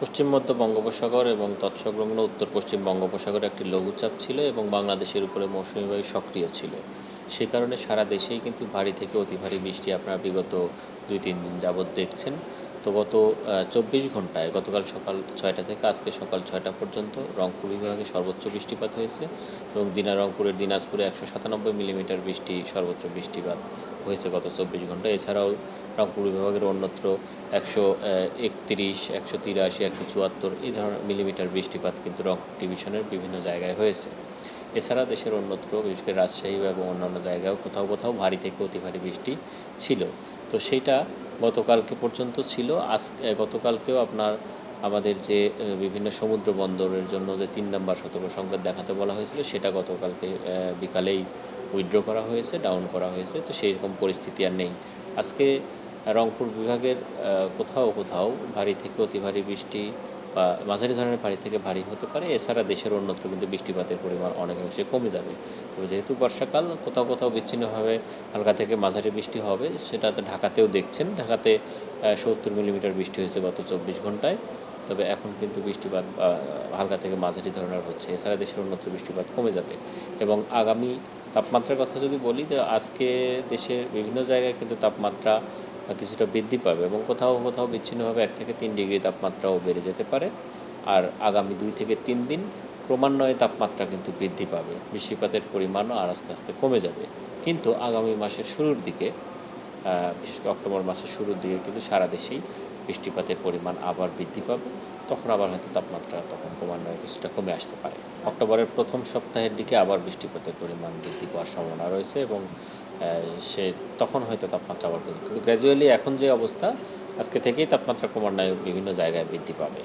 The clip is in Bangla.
পশ্চিম মধ্য বঙ্গোপসাগর এবং তৎসংলগ্ন উত্তর পশ্চিম বঙ্গোপসাগরে একটি লঘুচাপ ছিল এবং বাংলাদেশের উপরে মৌসুমী বায়ু সক্রিয় ছিল। সে কারণে সারা দেশেই কিন্তু ভারী থেকে অতি ভারী বৃষ্টি আপনারা বিগত 2-3 দিন যাবৎ দেখছেন। তো গত 24 ঘন্টায় গতকাল সকাল 6টা থেকে আজকে সকাল 6টা পর্যন্ত রংপুর বিভাগে সর্বোচ্চ বৃষ্টিপাত হয়েছে এবং রংপুরের দিনাজপুরে 197 মিলিমিটার বৃষ্টি সর্বোচ্চ বৃষ্টিপাত হয়েছে গত 24 ঘন্টায়। এছাড়াও রংপুর বিভাগের অন্যত্র 131, 183, 174 এই ধরনের মিলিমিটার বৃষ্টিপাত কিন্তু রংপুর ডিভিশনের বিভিন্ন জায়গায় হয়েছে। এছাড়া দেশের অন্যত্র বিশেষ করে রাজশাহী এবং অন্যান্য জায়গায়ও কোথাও কোথাও ভারী থেকে অতি ভারী বৃষ্টি ছিল। তো সেইটা গতকালকে পর্যন্ত ছিল। গতকালকেও আপনার আমাদের যে বিভিন্ন সমুদ্র বন্দরের জন্য যে 3 নম্বর সতর্ক সংকেত দেখাতে বলা হয়েছিল সেটা গতকালকে বিকালেই উইথড্র করা হয়েছে, ডাউন করা হয়েছে। তো সেই রকম পরিস্থিতি আর নেই। আজকে রংপুর বিভাগের কোথাও কোথাও ভারী থেকে অতি ভারী বৃষ্টি বা মাঝারি ধরনের ভারী থেকে ভারী হতে পারে। এছাড়া দেশের অন্যত্র কিন্তু বৃষ্টিপাতের পরিমাণ অনেকাংশে কমে যাবে। তবে যেহেতু বর্ষাকাল, কোথাও কোথাও বিচ্ছিন্নভাবে হালকা থেকে মাঝারি বৃষ্টি হবে। সেটাতে ঢাকাতেও দেখছেন, ঢাকাতে 70 মিলিমিটার বৃষ্টি হয়েছে গত 24 ঘন্টায়। তবে এখন কিন্তু বৃষ্টিপাত হালকা থেকে মাঝারি ধরনের হচ্ছে। এছাড়া দেশের অন্যত্র বৃষ্টিপাত কমে যাবে এবং আগামী তাপমাত্রার কথা যদি বলি, তো আজকে দেশের বিভিন্ন জায়গায় কিন্তু তাপমাত্রা কিছুটা বৃদ্ধি পাবে এবং কোথাও কোথাও বিচ্ছিন্নভাবে 1 থেকে 3 ডিগ্রি তাপমাত্রাও বেড়ে যেতে পারে। আর আগামী 2 থেকে 3 দিন ক্রমান্বয়ে তাপমাত্রা কিন্তু বৃদ্ধি পাবে, বৃষ্টিপাতের পরিমাণও আর আস্তে আস্তে কমে যাবে। কিন্তু আগামী মাসের শুরুর দিকে, বিশেষ করে অক্টোবর মাসের শুরুর দিকে কিন্তু সারা দেশেই বৃষ্টিপাতের পরিমাণ আবার বৃদ্ধি পাবে। তখন আবার হয়তো তাপমাত্রা ক্রমান্বয়ে কিছুটা কমে আসতে পারে। অক্টোবরের প্রথম সপ্তাহের দিকে আবার বৃষ্টিপাতের পরিমাণ বৃদ্ধি পাওয়ার সম্ভাবনা রয়েছে এবং সে তখন হয়তো তাপমাত্রা আবার কমবে। কিন্তু গ্র্যাজুয়ালি এখন যে অবস্থা, আজকে থেকেই তাপমাত্রা ক্রমান্বয়ে বিভিন্ন জায়গায় বৃদ্ধি পাবে।